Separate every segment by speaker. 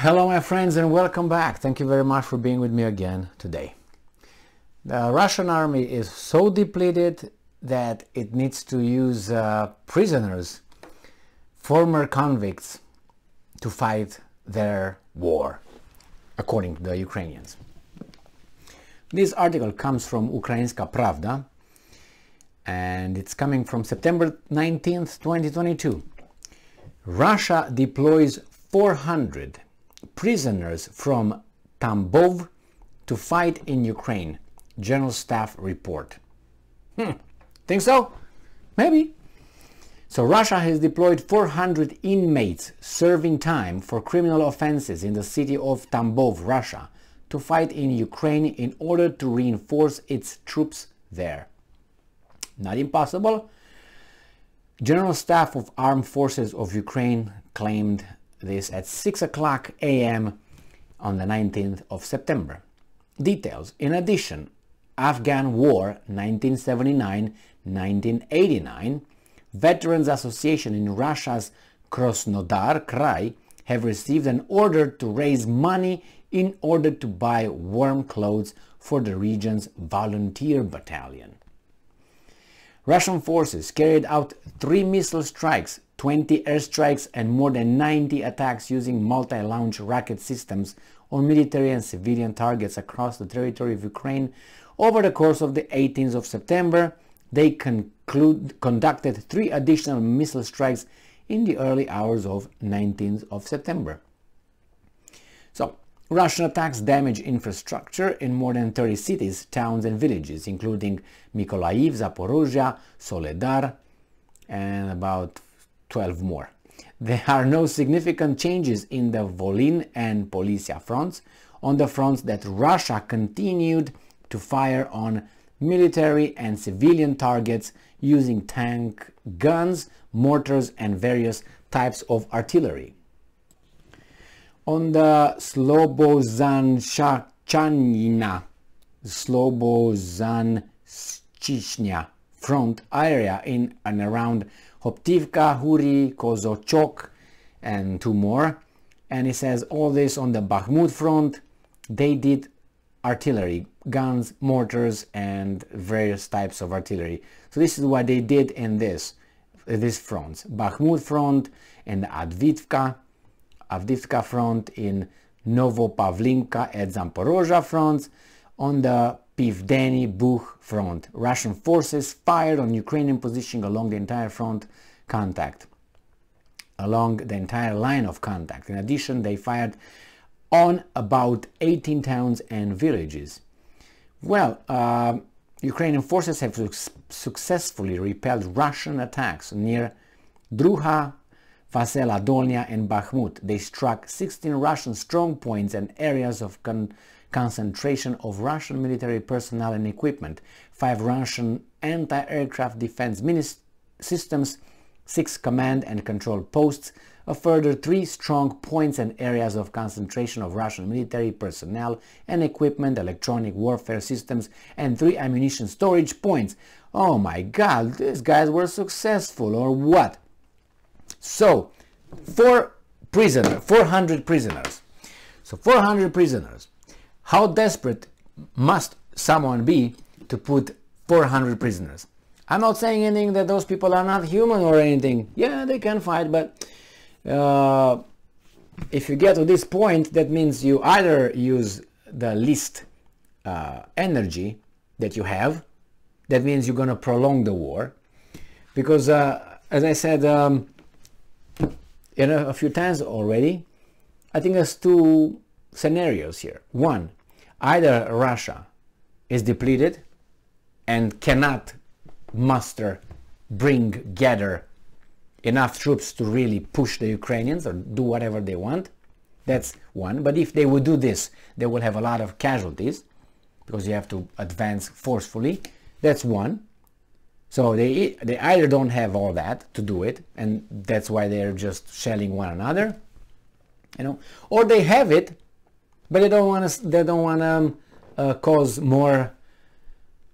Speaker 1: Hello my friends and welcome back. Thank you very much for being with me again today. The Russian army is so depleted that it needs to use prisoners, former convicts, to fight their war, according to the Ukrainians. This article comes from Ukrainska Pravda and it's coming from September 19th, 2022. Russia deploys 400 prisoners from Tambov to fight in Ukraine, General Staff report. Think so? Maybe. So Russia has deployed 400 inmates serving time for criminal offenses in the city of Tambov, Russia, to fight in Ukraine in order to reinforce its troops there. Not impossible. General Staff of Armed Forces of Ukraine claimed this at 6 a.m. on the 19th of September. Details. In addition, Afghan War 1979-1989, Veterans Association in Russia's Krasnodar Krai have received an order to raise money in order to buy warm clothes for the region's volunteer battalion. Russian forces carried out 3 missile strikes, 20 airstrikes and more than 90 attacks using multi-launch rocket systems on military and civilian targets across the territory of Ukraine. Over the course of the 18th of September, they conducted 3 additional missile strikes in the early hours of 19th of September. So, Russian attacks damage infrastructure in more than 30 cities, towns and villages, including Mykolaiv, Zaporozhye, Soledar, and about 12 more. There are no significant changes in the Volyn and Polisia fronts, on the fronts that Russia continued to fire on military and civilian targets using tank guns, mortars and various types of artillery. On the Slobozhanchina front area in and around Hoptivka, Huri, Kozochok and 2 more, and it says all this on the Bakhmut front, they did artillery, guns, mortars and various types of artillery. So this is what they did in these fronts. Bakhmut front and the Avdiivka front, in Novopavlinka and Zaporozhye fronts. On the Pivdeny Bukh front, Russian forces fired on Ukrainian position along the entire front along the entire line of contact. In addition, they fired on about 18 towns and villages. Well, Ukrainian forces have successfully repelled Russian attacks near Druha, Vasela Dolnya and Bakhmut. They struck 16 Russian strong points and areas of concentration of Russian military personnel and equipment, 5 Russian anti-aircraft defense systems, 6 command and control posts, a further 3 strong points and areas of concentration of Russian military personnel and equipment, electronic warfare systems, and 3 ammunition storage points. Oh my God, these guys were successful, or what? So, 400 prisoners. So 400 prisoners. How desperate must someone be to put 400 prisoners? I'm not saying anything that those people are not human or anything. Yeah, they can fight, but if you get to this point, that means you either use the least energy that you have. That means you're going to prolong the war. Because, as I said a few times already, I think there's 2 scenarios here. One, either Russia is depleted and cannot gather enough troops to really push the Ukrainians or do whatever they want. That's one. But if they would do this, they will have a lot of casualties because you have to advance forcefully. That's one. So they either don't have all that to do it, and that's why they're just shelling one another, or they have it, but they don't want to cause more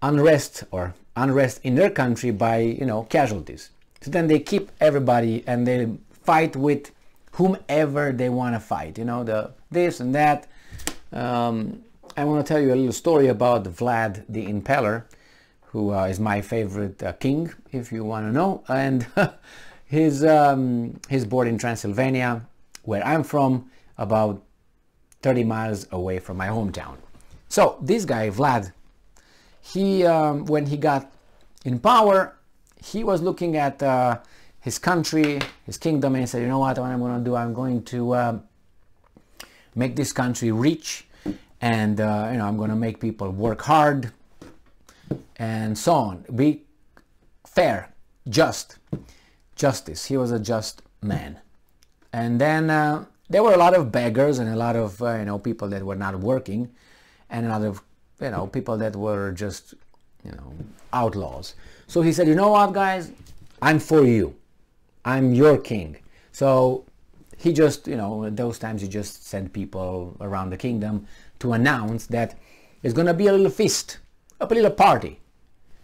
Speaker 1: unrest in their country by casualties. So then they keep everybody and they fight with whomever they want to fight, you know, the this and that. I want to tell you a little story about Vlad the Impaler, who is my favorite king, if you want to know. And he's born in Transylvania, where I'm from, about 30 miles away from my hometown. So this guy, Vlad, he when he got in power, he was looking at his country, his kingdom, and he said, you know what I'm going to do? I'm going to make this country rich, and you know, I'm going to make people work hard, and so on. Be fair, justice. He was a just man. And then there were a lot of beggars and a lot of you know, people that were not working, and a lot of, you know, people that were just, you know, outlaws. So he said, you know what, guys, I'm for you. I'm your king. So he just, you know, at those times he just sent people around the kingdom to announce that there's going to be a little feast, a little party.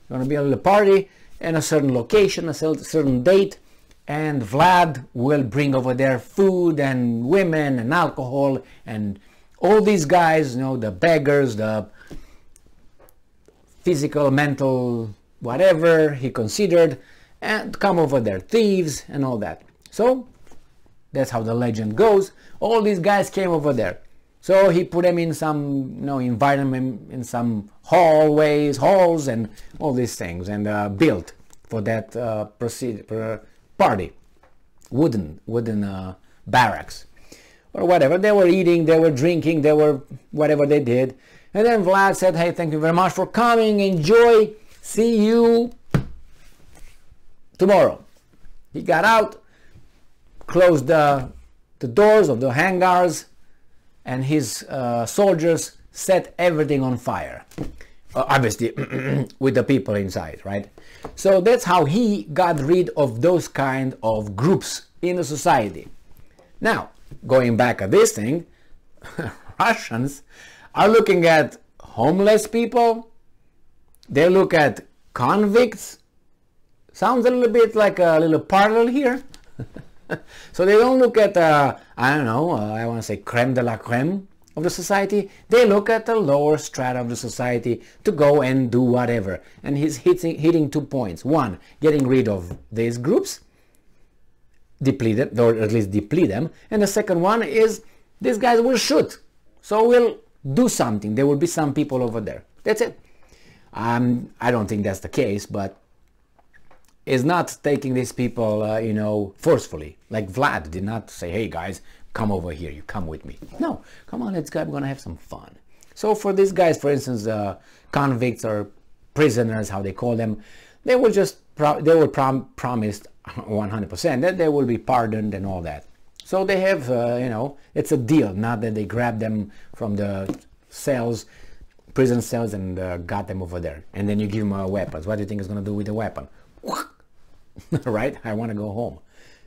Speaker 1: Going to be a little party in a certain location, a certain date, and Vlad will bring over there food and women and alcohol, and all these guys, you know, the beggars, the physical, mental, whatever he considered, and come over there, thieves and all that. So that's how the legend goes. All these guys came over there. So he put them in some, you know, environment, in some halls and all these things, and built for that party, wooden barracks or whatever. They were eating, they were drinking, they were whatever they did. And then Vlad said, hey, thank you very much for coming, enjoy, see you tomorrow. He got out, closed the doors of the hangars, and his soldiers set everything on fire. Obviously, with the people inside, right? So that's how he got rid of those kind of groups in the society. Now, going back at this thing, Russians are looking at homeless people, they look at convicts. Sounds a little bit like a little parallel here. So they don't look at, I don't know, I want to say creme de la creme of the society. They look at the lower strata of the society to go and do whatever. And he's hitting 2 points. One, getting rid of these groups, deplete them, or at least deplete them. And the second one is, these guys will shoot. So we'll do something. There will be some people over there. That's it. I don't think that's the case, but is not taking these people, you know, forcefully. Like Vlad did not say, hey guys, come over here, you come with me. No, come on, let's go, I'm gonna have some fun. So for these guys, for instance, convicts or prisoners, how they call them, they were just, promised 100% that they will be pardoned and all that. So they have, you know, it's a deal, not that they grab them from the cells, prison cells, and got them over there. And then you give them weapons. What do you think is gonna do with the weapon? Right? I want to go home.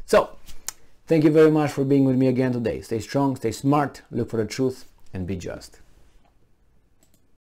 Speaker 1: So, thank you very much for being with me again today. Stay strong, stay smart, look for the truth, and be just.